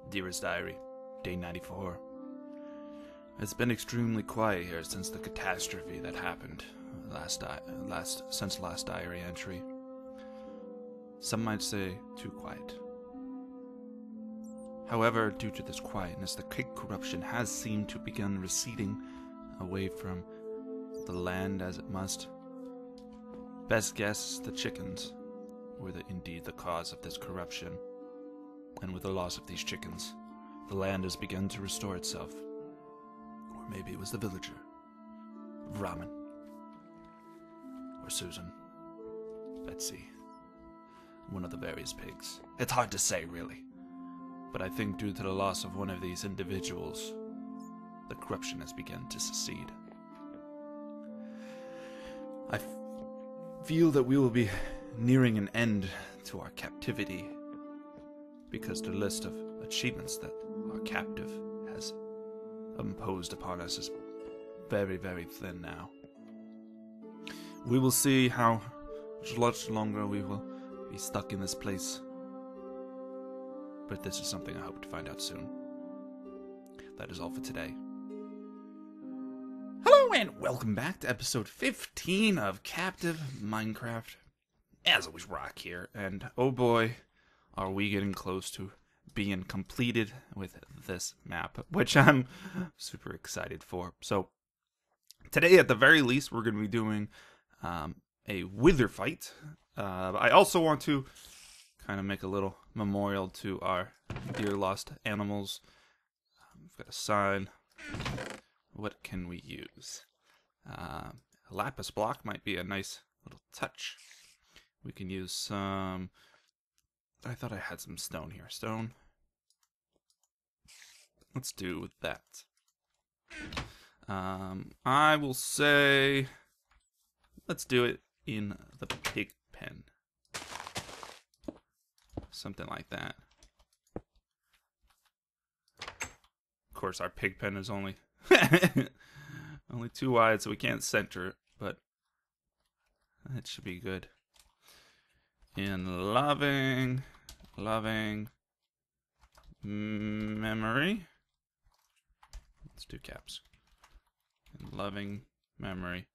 Dearest Diary, Day 94. It's been extremely quiet here since the catastrophe that happened since last diary entry. Some might say too quiet. However, due to this quietness, the pig corruption has seemed to begin receding away from the land as it must. Best guess, the chickens were indeed the cause of this corruption. And with the loss of these chickens, the land has begun to restore itself. Or maybe it was the villager, Ramen, or Susan, Betsy, one of the various pigs. It's hard to say, really. But I think due to the loss of one of these individuals, the corruption has begun to secede. I feel that we will be nearing an end to our captivity, because the list of achievements that our captive has imposed upon us is very, very thin now. We will see how much longer we will be stuck in this place. But this is something I hope to find out soon. That is all for today. Hello and welcome back to episode 15 of Captive Minecraft. As always, Rock here, and oh boy, are we getting close to being completed with this map, which I'm super excited for. So today, at the very least, we're going to be doing a wither fight. I also want to kind of make a little memorial to our dear lost animals. We've got a sign. What can we use? A lapis block might be a nice little touch. We can use some... I thought I had some stone here. Stone. Let's do that. I will say... let's do it in the pig pen. Something like that. Of course, our pig pen is only only 2 wide, so we can't center it, but that should be good. In loving memory. Let's do caps. In loving memory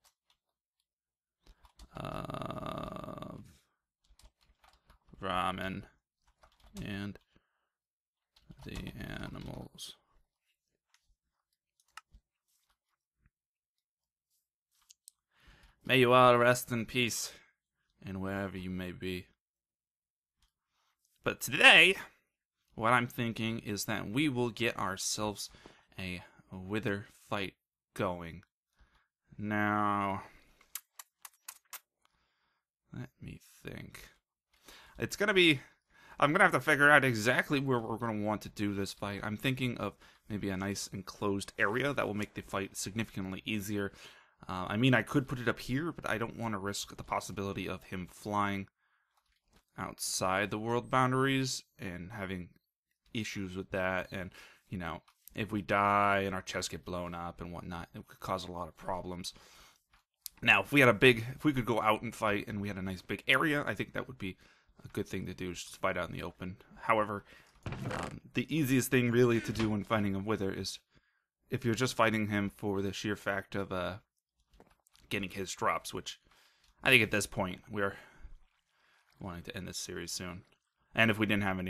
of Ramen and the animals. May you all rest in peace, and wherever you may be. But today, what I'm thinking is that we will get ourselves a wither fight going. Now, let me think. It's gonna be... I'm gonna have to figure out exactly where we're gonna want to do this fight. I'm thinking of maybe a nice enclosed area that will make the fight significantly easier. I mean, I could put it up here, but I don't want to risk the possibility of him flying outside the world boundaries and having issues with that. And, you know, if we die and our chests get blown up and whatnot, it could cause a lot of problems. Now, if we could go out and fight and we had a nice big area, I think that would be a good thing to do, is just fight out in the open. However, the easiest thing really to do when fighting a wither is if you're just fighting him for the sheer fact of getting his drops, which I think at this point we're wanting to end this series soon. And if we didn't have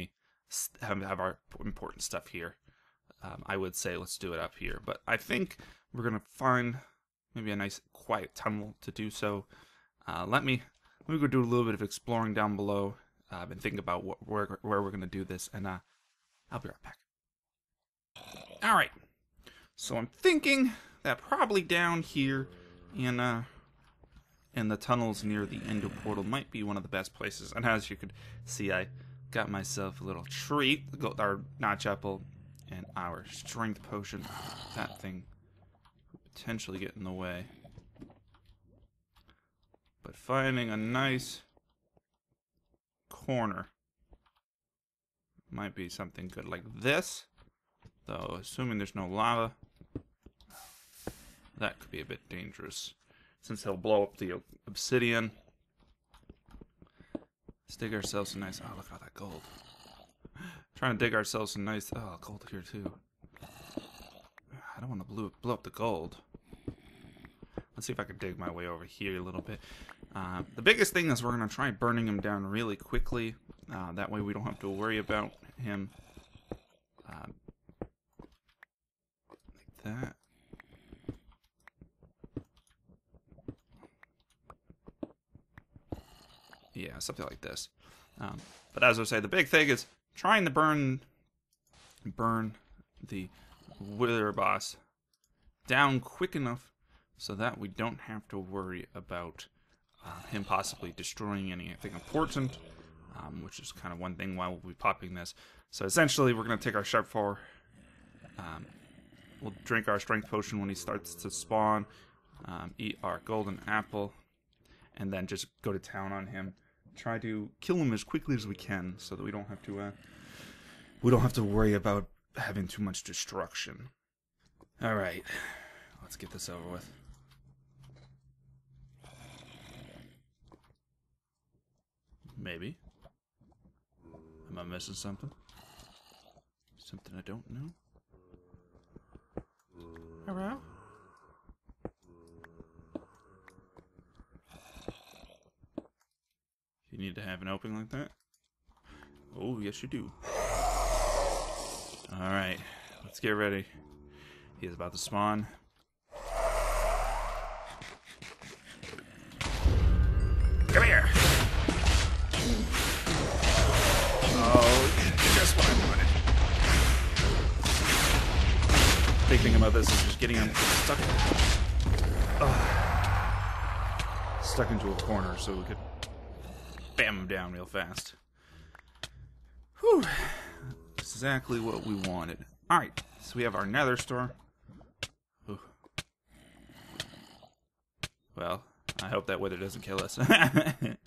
our important stuff here, I would say let's do it up here. But I think we're gonna find maybe a nice quiet tunnel to do so. Let me go do a little bit of exploring down below and think about where we're gonna do this, and I'll be right back. All right. So I'm thinking that probably down here in the tunnels near the ender portal might be one of the best places. And as you could see, I got myself a little treat, our notch apple and our strength potion. That thing could potentially get in the way. But finding a nice corner might be something good, like this. Though, assuming there's no lava, that could be a bit dangerous, since he'll blow up the obsidian. Let's dig ourselves a nice... oh, look at all that gold. Trying to dig ourselves some nice... Oh, gold here too. I don't want to blow up the gold. Let's see if I can dig my way over here a little bit. The biggest thing is we're going to try burning him down really quickly. That way we don't have to worry about him. Like that. Yeah, something like this. But as I say, the big thing is trying to burn the Wither boss down quick enough so that we don't have to worry about him possibly destroying anything important, which is kind of one thing while we'll be popping this. So essentially, we're going to take our Sharp 4. We'll drink our Strength Potion when he starts to spawn, eat our Golden Apple, and then just go to town on him. Try to kill him as quickly as we can, so that we don't have to worry about having too much destruction. All right, let's get this over with. Maybe. Am I missing something? Something I don't know? Hello? You need to have an opening like that? Oh, yes you do. Alright, let's get ready. He is about to spawn. Come here! Oh, just what I wanted. Big thing about this is just getting him stuck into a corner so we could bam him down real fast. Whew. Exactly what we wanted. Alright, so we have our nether store. Ooh. Well, I hope that wither doesn't kill us. Alright,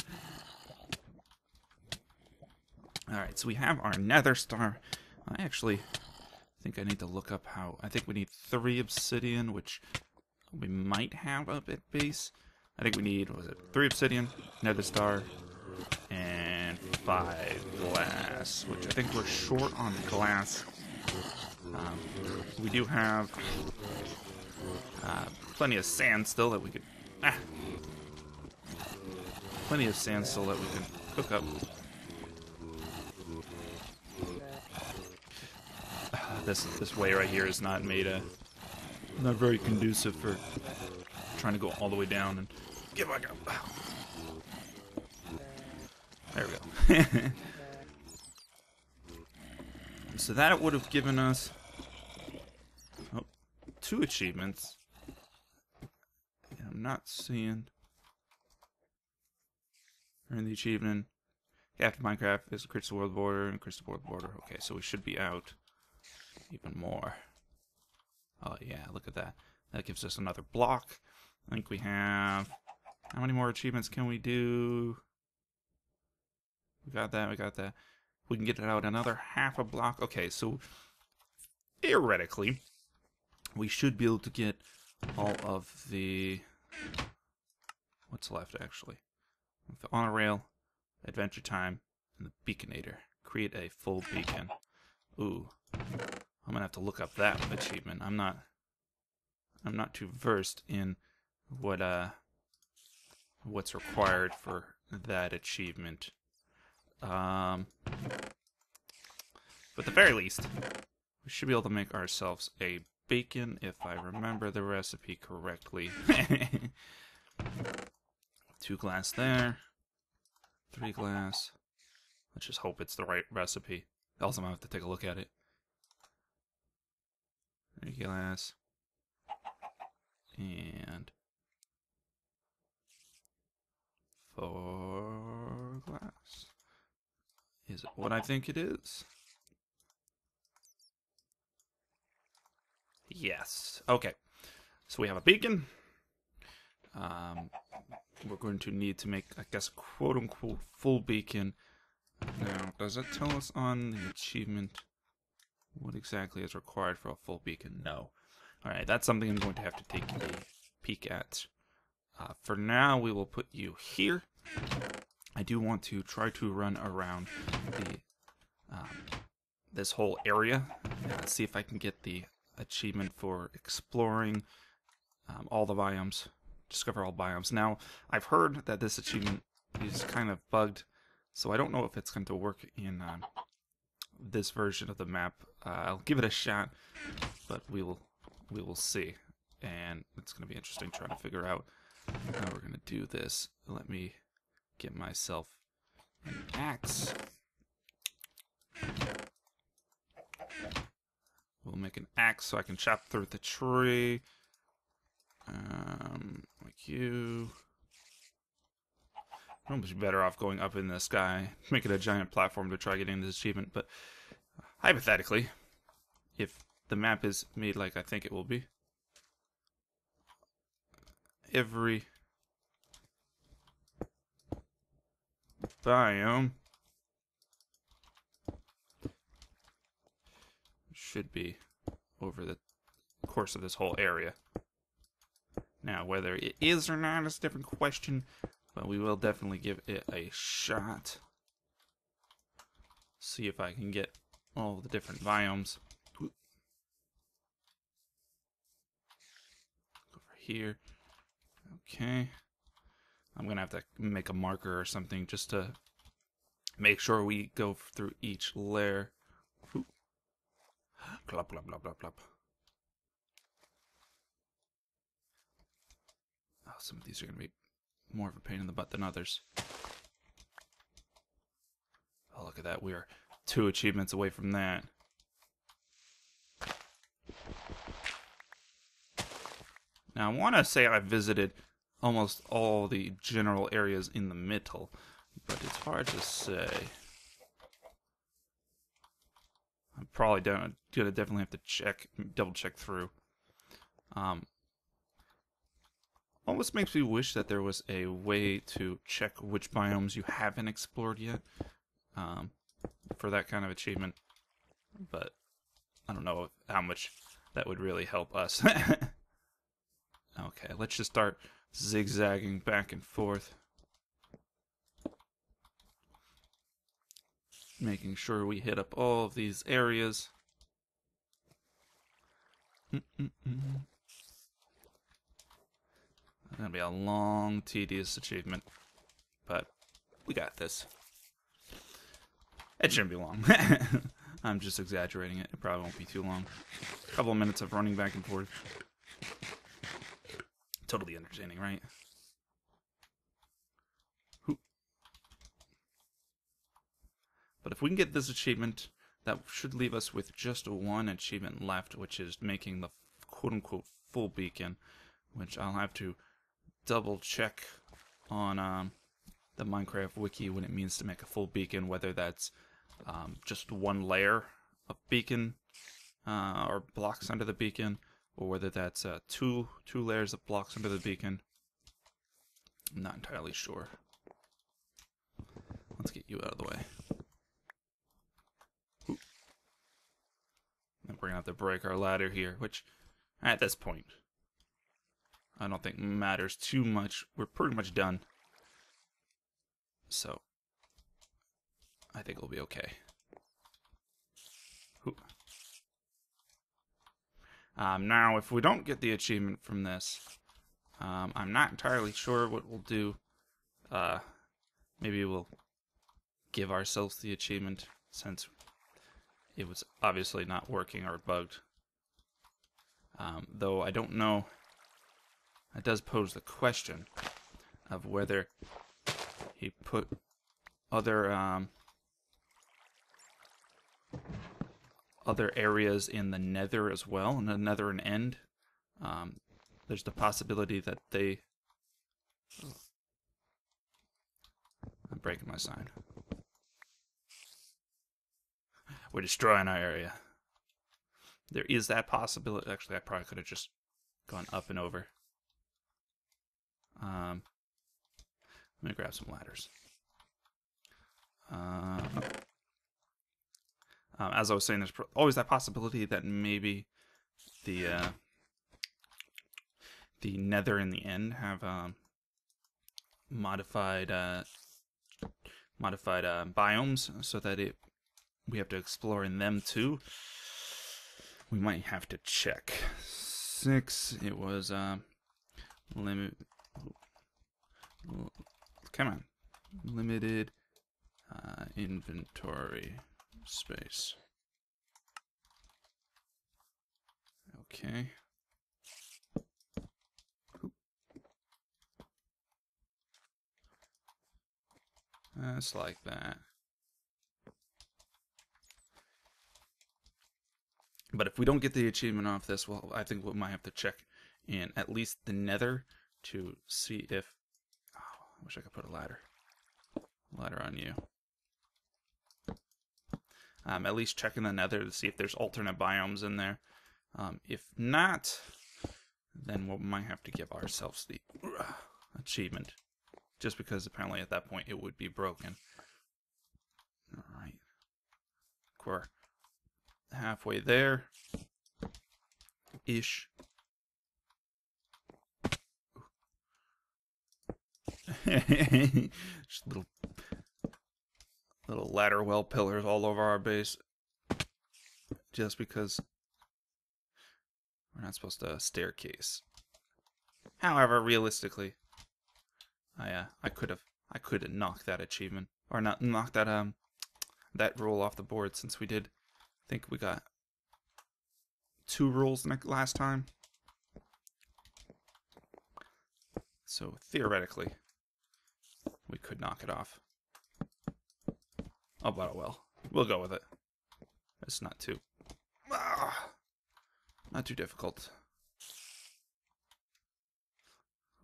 so we have our nether star. I actually think I need to look up how... I think we need 3 obsidian, which we might have up at base. I think we need, what was it, 3 obsidian, nether star, and 5 glass, which I think we're short on glass. We do have plenty of sand still that we could... Plenty of sand still that we can cook up. This way right here is not made not very conducive for trying to go all the way down and get back up. There we go. So that would have given us 2 achievements. And I'm not seeing. Earn the achievement. Captain Minecraft is a Crystal World Border and Crystal World Border. Okay, so we should be out even more. Oh yeah, look at that. That gives us another block. I think we have... How many more achievements can we do? We got that, we got that. We can get it out another half a block. Okay, so theoretically, we should be able to get all of the... What's left, actually? The On a Rail, Adventure Time, and the Beaconator. Create a full beacon. Ooh. I'm gonna have to look up that achievement. I'm not too versed in what's required for that achievement. But at the very least, we should be able to make ourselves a bacon if I remember the recipe correctly. 2 glass there, 3 glass. Let's just hope it's the right recipe. Also, I'm gonna have to take a look at it. 3 glass and 4 glass. Is it what I think it is? Yes. Okay. So we have a beacon. We're going to need to make, I guess, quote-unquote full beacon. Now, does it tell us on the achievement what exactly is required for a full beacon? No. Alright, that's something I'm going to have to take a peek at. For now, we will put you here. I do want to try to run around this whole area. Let's see if I can get the achievement for exploring all the biomes. Discover all biomes. Now, I've heard that this achievement is kind of bugged, so I don't know if it's going to work in this version of the map. I'll give it a shot, but we will see. And it's going to be interesting trying to figure out how we're going to do this. Let me get myself an axe. We'll make an axe so I can chop through the tree. Like you. I'm almost better off going up in the sky, making a giant platform to try getting this achievement. But hypothetically, if the map is made like I think it will be, every biome should be over the course of this whole area. Now, whether it is or not is a different question, but we will definitely give it a shot. See if I can get all the different biomes. Over here. Okay. I'm going to have to make a marker or something just to make sure we go through each layer. Ooh. Plop, plop, plop, plop, plop. Oh, some of these are going to be more of a pain in the butt than others. Oh, look at that. We are 2 achievements away from that. Now, I want to say I've visited almost all the general areas in the middle, but it's hard to say. I'm probably gonna definitely have to double check through. Almost makes me wish that there was a way to check which biomes you haven't explored yet for that kind of achievement, but I don't know how much that would really help us. Okay, let's just start zigzagging back and forth, making sure we hit up all of these areas. It's gonna be a long, tedious achievement, but we got this. It shouldn't be long. I'm just exaggerating it. It probably won't be too long. A couple of minutes of running back and forth. Totally entertaining, right? But if we can get this achievement, that should leave us with just 1 achievement left, which is making the quote-unquote full beacon, which I'll have to double check on the Minecraft wiki when it means to make a full beacon, whether that's just 1 layer of beacon or blocks under the beacon, or whether that's two layers of blocks under the beacon. I'm not entirely sure. Let's get you out of the way. Ooh. And we're gonna have to break our ladder here, which at this point I don't think matters too much. We're pretty much done. So I think we'll be okay. Ooh. Now, if we don't get the achievement from this, I'm not entirely sure what we'll do. Maybe we'll give ourselves the achievement, since it was obviously not working or bugged. Though I don't know. It does pose the question of whether he put other areas in the nether as well, in the nether and end. There's the possibility that they... I'm breaking my sign. We're destroying our area. There is that possibility. Actually, I probably could have just gone up and over. Let me grab some ladders. As I was saying, there's always that possibility that maybe the nether and the end have modified biomes, so that it we have to explore in them too. We might have to check. 6, it was limit. Come on, limited inventory space. Okay. That's like that. But if we don't get the achievement off this, well, I think we might have to check in at least the nether to see if... Oh, I wish I could put a ladder. Ladder on you. At least check in the nether to see if there's alternate biomes in there. If not, then we might have to give ourselves the achievement. Just because apparently at that point it would be broken. Alright. We're halfway there. Ish. Just little ladder well pillars all over our base. Just because we're not supposed to staircase. However, realistically, I could have knocked that achievement, or not knocked that that rule off the board, since we did. I think we got 2 rules last time. So theoretically, we could knock it off. Oh, but well, we'll go with it. It's not too difficult.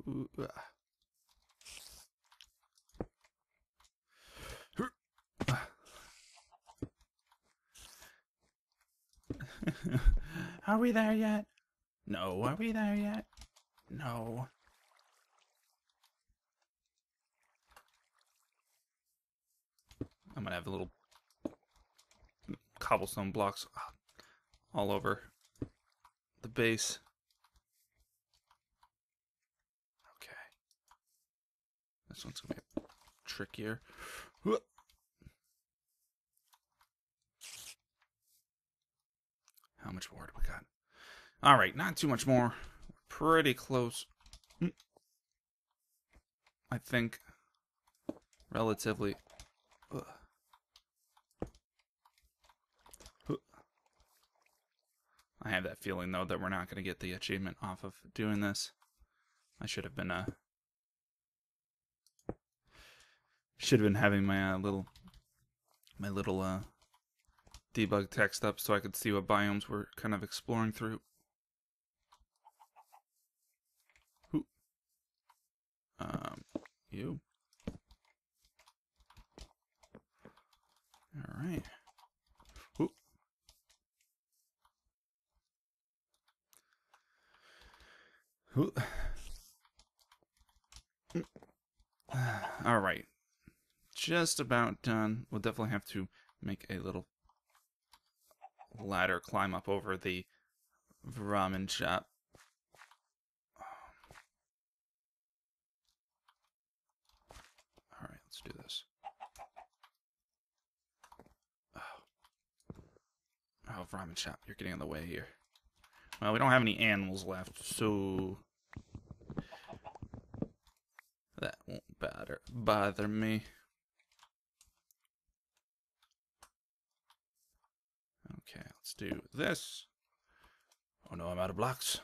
Ooh, Are we there yet? No. Are we there yet? No. I'm gonna have little cobblestone blocks all over the base. Okay. This one's gonna be trickier. How much more do we got? Alright, not too much more. Pretty close. I think. Relatively. I have that feeling, though, that we're not going to get the achievement off of doing this. I should have been having my little debug text up so I could see what biomes we're kind of exploring through. Ooh. You. All right. Ooh. Ooh. All right. Just about done. We'll definitely have to make a little ladder climb up over the ramen shop. All right, let's do this. Oh, ramen shop, you're getting in the way here. Well, we don't have any animals left, so that won't bother me. Okay, let's do this. Oh no, I'm out of blocks.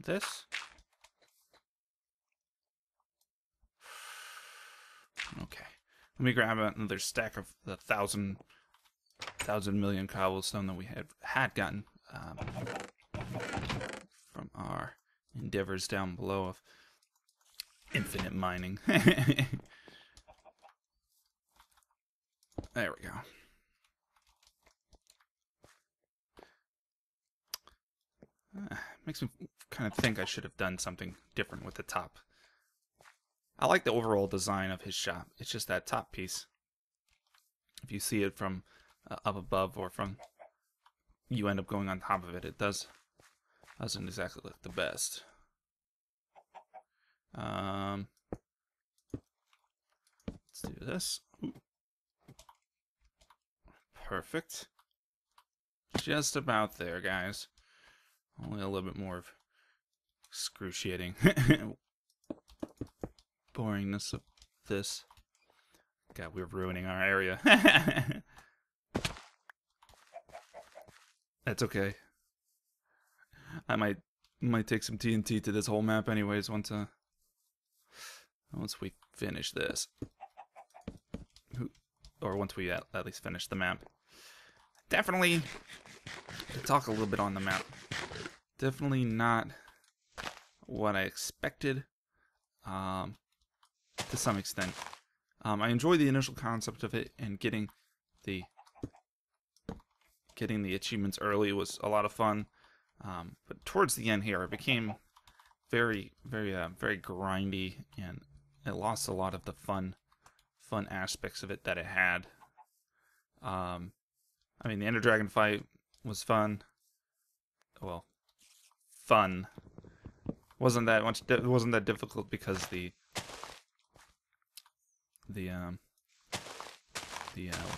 This. Okay. Let me grab another stack of the thousand million cobblestone that we had gotten from our endeavors down below of infinite mining. There we go. Makes me kind of think I should have done something different with the top. I like the overall design of his shop. It's just that top piece. If you see it from up above, or from you end up going on top of it, it doesn't exactly look the best. Let's do this. Ooh. Perfect. Just about there, guys. Only a little bit more of excruciating boringness of this. God, we're ruining our area. That's okay. I might take some TNT to this whole map anyways once we finish this. Or once we at least finish the map. Definitely talk a little bit on the map. Definitely not what I expected, to some extent. I enjoyed the initial concept of it, and getting the achievements early was a lot of fun. But towards the end here, it became very grindy, and it lost a lot of the fun aspects of it that it had. I mean, the Ender Dragon fight was fun. Well, fun. Wasn't that difficult because the what's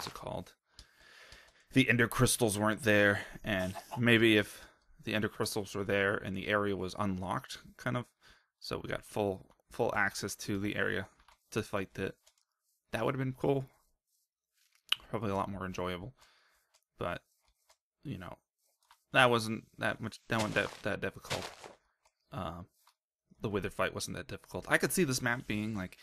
it called? The Ender Crystals weren't there, and maybe if the Ender Crystals were there and the area was unlocked, kind of, so we got full access to the area to fight that would have been cool. Probably a lot more enjoyable. But, you know, that wasn't that difficult. The Wither fight wasn't that difficult. I could see this map being like,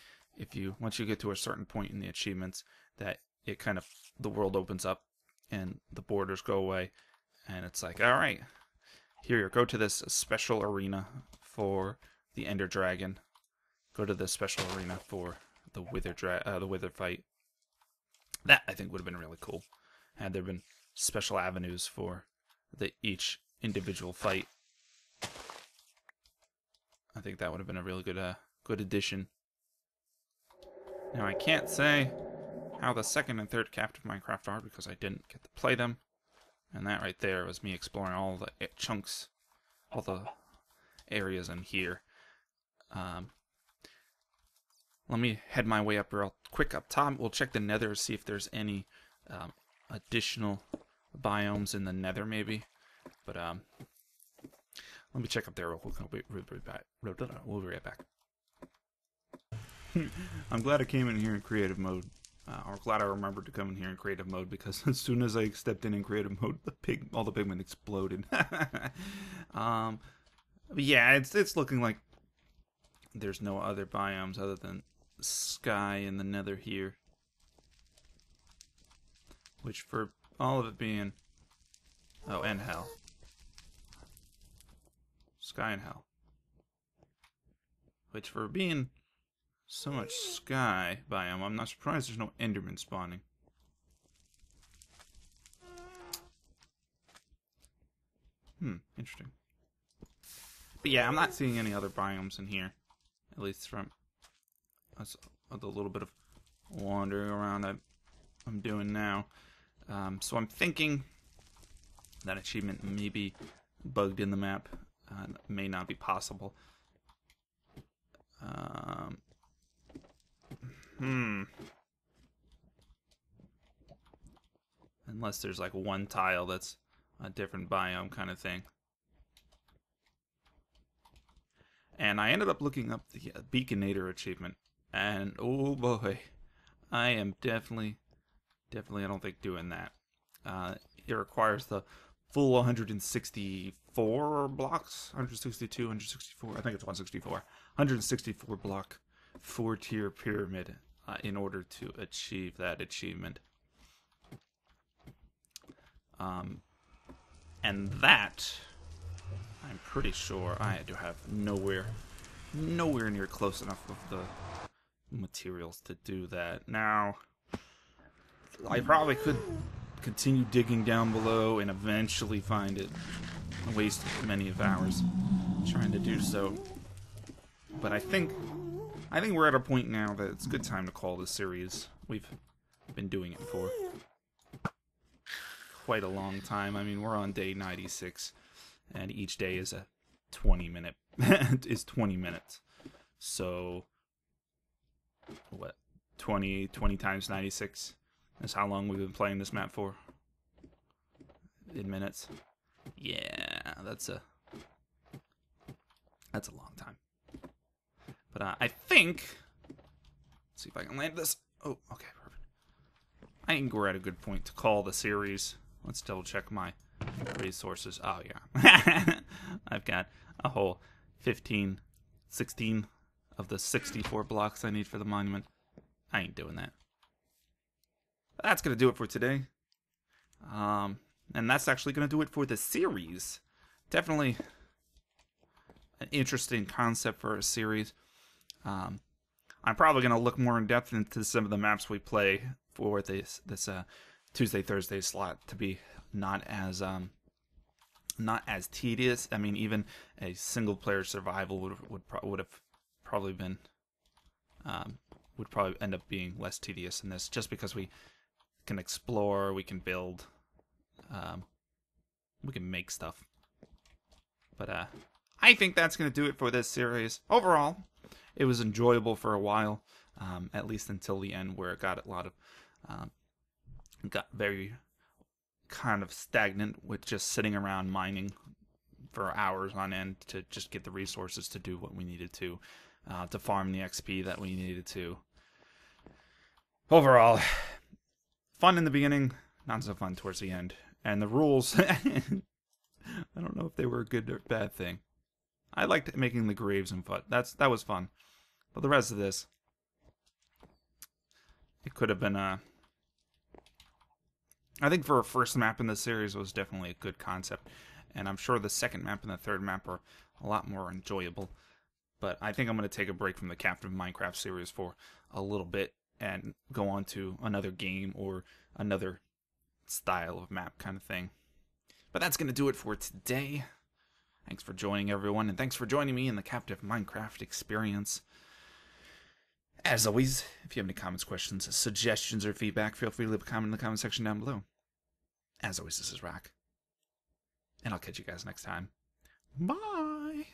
once you get to a certain point in the achievements, that it kind of, the world opens up and the borders go away, and it's like, all right, here, go to this special arena for the Ender Dragon. Go to this special arena for the Wither fight. That, I think, would have been really cool had there been special avenues for each individual fight. I think that would have been a really good addition. Now, I can't say how the second and third Captive Minecraft are because I didn't get to play them. And that right there was me exploring all the chunks, all the areas in here. Let me head my way up real quick up top. We'll check the nether, see if there's any additional biomes in the nether, maybe. But let me check up there real quick. We'll be right back. I'm glad I came in here in creative mode. Or glad I remembered to come in here in creative mode, because as soon as I stepped in creative mode, all the pigment exploded. But yeah, it's looking like there's no other biomes other than sky and the nether here. Which, for all of it being... Oh, and hell. Sky and hell. Which, for being so much sky biome, I'm not surprised there's no Enderman spawning. Interesting. But yeah, I'm not seeing any other biomes in here. At least from the little bit of wandering around I'm doing now. So I'm thinking that achievement may be bugged in the map. May not be possible. Unless there's like one tile that's a different biome kind of thing. And I ended up looking up the Beaconator achievement, and oh boy, I am definitely I don't think doing that. It requires the full 164 blocks, 162, 164, I think it's 164, 164 block 4-tier pyramid in order to achieve that achievement. And that, I'm pretty sure I do have nowhere near close enough of the materials to do that. Now, I probably could continue digging down below and eventually find it. Waste many of hours trying to do so. But I think we're at a point now that it's a good time to call this series. We've been doing it for quite a long time. I mean, we're on day 96, and each day is a 20-minute is 20 minutes. So what? 20 times 96 is how long we've been playing this map for. in minutes. Yeah, that's a long time. But I think, let's see if I can land this. Oh, okay, perfect. I think we're at a good point to call the series. Let's double check my resources. Oh, yeah. I've got a whole 15, 16 of the 64 blocks I need for the monument. I ain't doing that. That's going to do it for today. And that's actually going to do it for the series. Definitely an interesting concept for a series. I'm probably going to look more in depth into some of the maps we play for this Tuesday, Thursday slot to be not as tedious. I mean, even a single player survival would have probably been would probably end up being less tedious than this, just because we can explore, we can build, we can make stuff. But I think that's going to do it for this series. Overall, it was enjoyable for a while, at least until the end, where it got a lot of got very kind of stagnant with just sitting around mining for hours on end to just get the resources to do what we needed to farm the XP that we needed to. Overall, fun in the beginning, not so fun towards the end. And the rules, I don't know if they were a good or bad thing. I liked making the graves and foot. That was fun. But the rest of this, it could have been I think for a first map in the series, it was definitely a good concept. And I'm sure the second map and the third map are a lot more enjoyable. But I think I'm going to take a break from the Captive Minecraft series for a little bit and go on to another game or another style of map kind of thing. But that's going to do it for today. Thanks for joining, everyone, and thanks for joining me in the Captive Minecraft experience. As always, if you have any comments, questions, suggestions, or feedback, feel free to leave a comment in the comment section down below. As always, this is Rock, and I'll catch you guys next time. Bye!